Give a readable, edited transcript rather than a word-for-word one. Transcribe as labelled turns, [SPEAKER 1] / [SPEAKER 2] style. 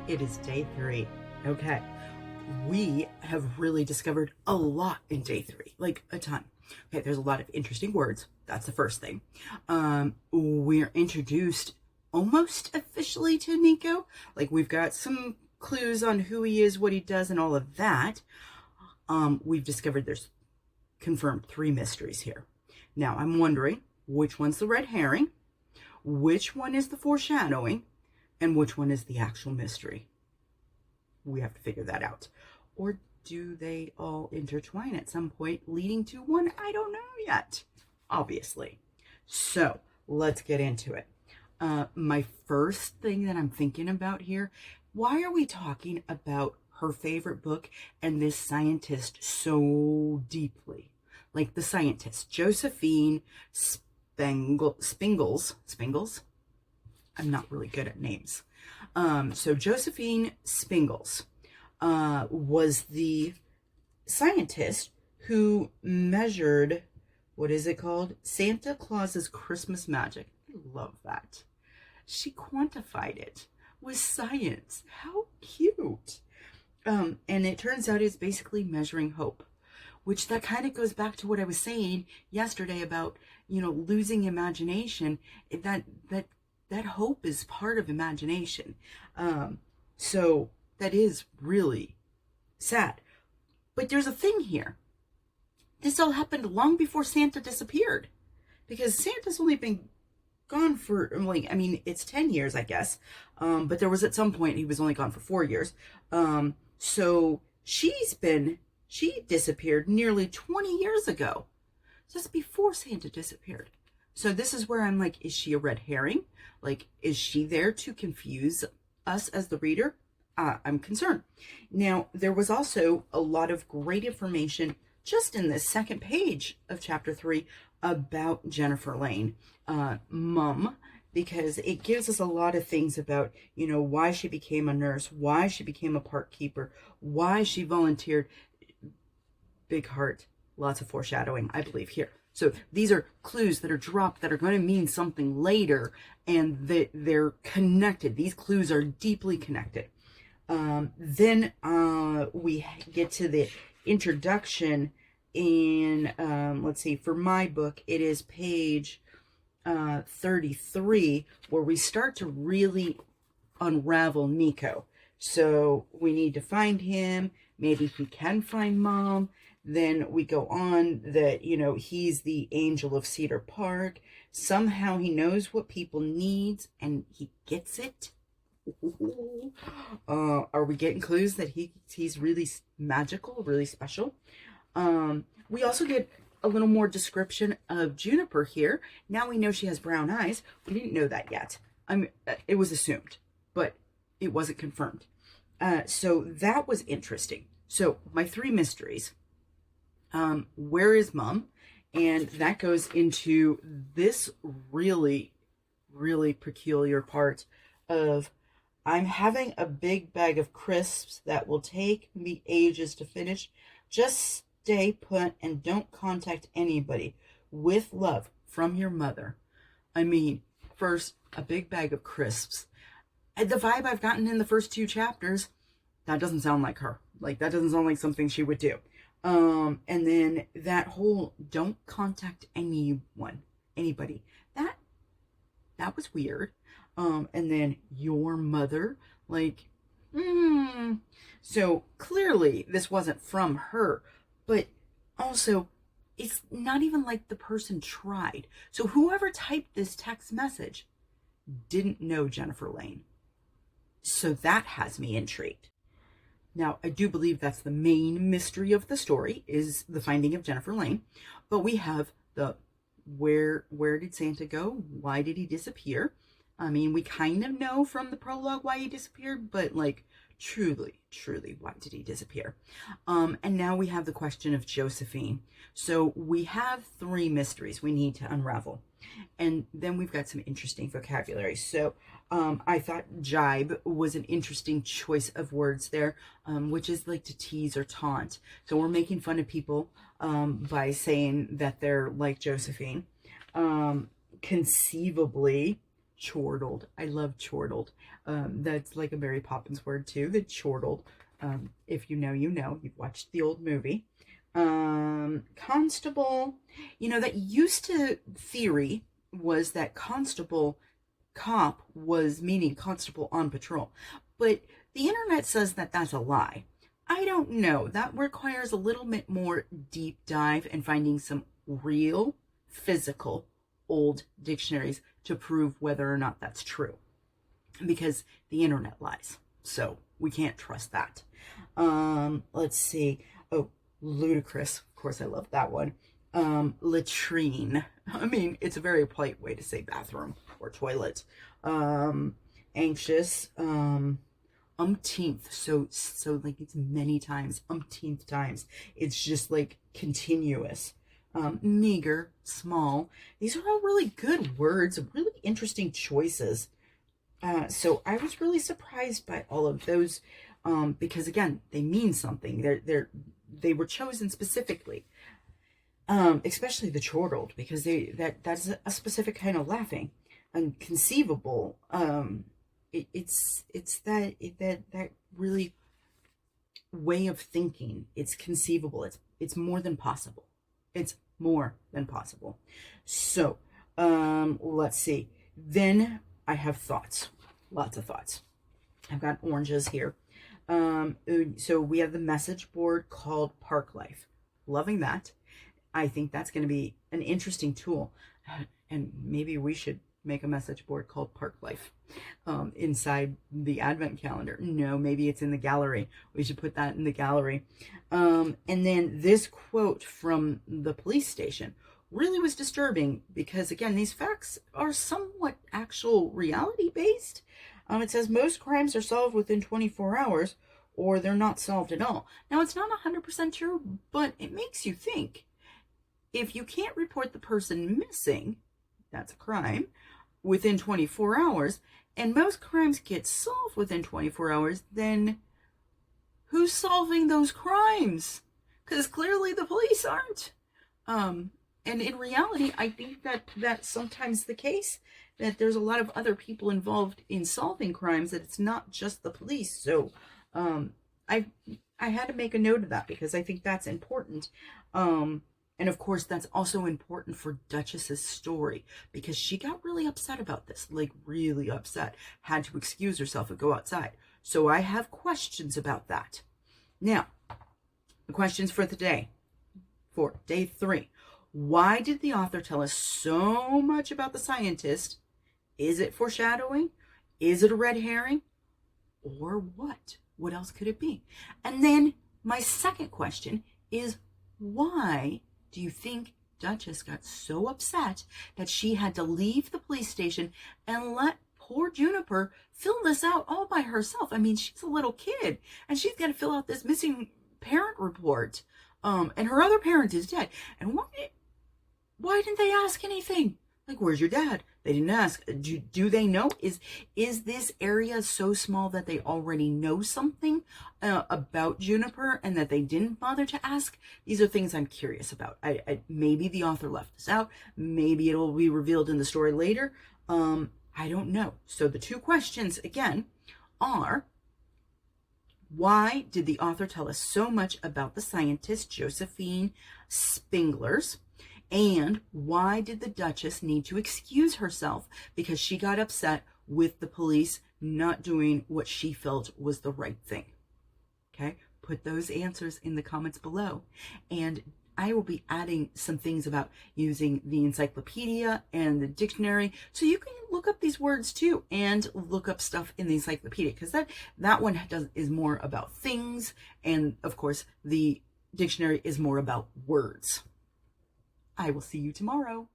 [SPEAKER 1] It is day 3. Okay. We have really discovered a lot in day 3, like a ton. Okay, there's a lot of interesting words. That's the first thing. We're introduced almost officially to Niko. Like, we've got some clues on who he is, what he does, and all of that. We've discovered there's confirmed 3 mysteries here. Now, I'm wondering which one's the red herring, which one is the foreshadowing, and which one is the actual mystery. We have to figure that out. Or do they all intertwine at some point, leading to one? I don't know yet, obviously. So let's get into it. My first thing that I'm thinking about here, why are we talking about her favorite book and this scientist so deeply? Like the scientist, Josephine Spangles. I'm not really good at names. So Josephine Spangles was the scientist who measured, what is it called? Santa Claus's Christmas magic. I love that. She quantified it with science. How cute. And it turns out it's basically measuring hope, which that kind of goes back to what I was saying yesterday about, losing imagination. That hope is part of imagination. So that is really sad. But there's a thing here. This all happened long before Santa disappeared, because Santa's only been gone for, it's 10 years, I guess. But there was at some point he was only gone for 4 years. So she disappeared nearly 20 years ago, just before Santa disappeared. So this is where I'm like, is she a red herring? Like, is she there to confuse us as the reader? I'm concerned. Now, there was also a lot of great information just in this second page of chapter 3 about Jennifer Lane, Mom, because it gives us a lot of things about, why she became a nurse, why she became a park keeper, why she volunteered. Big heart, lots of foreshadowing, I believe, here. So these are clues that are dropped that are going to mean something later, and they're connected. These clues are deeply connected. Then we get to the introduction in, let's see, for my book, it is page 33, where we start to really unravel Niko. So we need to find him. Maybe we can find Mom. Then we go on that, he's the angel of Cedar Park. Somehow he knows what people need and he gets it. Are we getting clues that he's really magical, really special? We also get a little more description of Juniper here. Now we know she has brown eyes. We didn't know that yet. It was assumed, but it wasn't confirmed. So that was interesting. So my 3 mysteries. Where is Mom? And that goes into this really, really peculiar part of, I'm having a big bag of crisps that will take me ages to finish. Just stay put and don't contact anybody. With love, from your mother. First, a big bag of crisps. And the vibe I've gotten in the first 2 chapters, that doesn't sound like her. Like, that doesn't sound like something she would do. And then that whole don't contact anybody. That was weird. And then your mother, so clearly this wasn't from her, but also it's not even like the person tried. So whoever typed this text message didn't know Jennifer Lane. So that has me intrigued. Now, I do believe that's the main mystery of the story, is the finding of Jennifer Lane. But we have the where did Santa go? Why did he disappear? We kind of know from the prologue why he disappeared, but truly, why did he disappear? And now we have the question of Josephine. So we have 3 mysteries we need to unravel. And then we've got some interesting vocabulary. So I thought jibe was an interesting choice of words there, which is like to tease or taunt. So we're making fun of people by saying that they're like Josephine. Conceivably, chortled. I love chortled. That's like a Mary Poppins word too, the chortled. If you know, you know. You've watched the old movie. Constable, that used to theory was that constable cop was meaning constable on patrol. But the internet says that that's a lie. I don't know. That requires a little bit more deep dive and finding some real physical old dictionaries to prove whether or not that's true, because the internet lies, so we can't trust that. Let's see. Oh, ludicrous, of course I love that one. Latrine, I mean, it's a very polite way to say bathroom or toilet. Anxious, umpteenth, so like it's many times, umpteenth times. It's just like continuous. Meager, small. These are all really good words, really interesting choices. So I was really surprised by all of those, because again, they mean something. They were chosen specifically, especially the chortled, because that's a specific kind of laughing. Unconceivable. It's that really way of thinking. It's conceivable. It's more than possible. It's more than possible. So, let's see. Then I have thoughts. Lots of thoughts. I've got oranges here. So we have the message board called Park Life. Loving that. I think that's going to be an interesting tool. And maybe we should make a message board called Park Life inside the advent calendar. No, maybe it's in the gallery. We should put that in the gallery. And then this quote from the police station really was disturbing, because again, these facts are somewhat actual reality based. It says most crimes are solved within 24 hours or they're not solved at all. Now, it's not 100% true, but it makes you think. If you can't report the person missing, that's a crime, within 24 hours, and most crimes get solved within 24 hours, then who's solving those crimes? Because clearly the police aren't. And in reality, I think that that's sometimes the case, that there's a lot of other people involved in solving crimes, that it's not just the police. So I had to make a note of that, because I think that's important. And of course, that's also important for Duchess's story, because she got really upset about this, like really upset, had to excuse herself and go outside. So I have questions about that. Now, the questions for the day, for day 3. Why did the author tell us so much about the scientist? Is it foreshadowing? Is it a red herring? Or what? What else could it be? And then my second question is, why do you think Duchess got so upset that she had to leave the police station and let poor Juniper fill this out all by herself? I mean, she's a little kid, and she's got to fill out this missing parent report. And her other parent is dead. And why didn't they ask anything? Like, where's your dad? They didn't ask. Do they know? Is this area so small that they already know something about Juniper and that they didn't bother to ask? These are things I'm curious about. Maybe the author left this out. Maybe it'll be revealed in the story later. I don't know. So the 2 questions, again, are, why did the author tell us so much about the scientist Josephine Spangles? And why did the Duchess need to excuse herself? Because she got upset with the police not doing what she felt was the right thing. Okay, put those answers in the comments below. And I will be adding some things about using the encyclopedia and the dictionary, so you can look up these words too, and look up stuff in the encyclopedia, because that one is more about things, and of course the dictionary is more about words. I will see you tomorrow.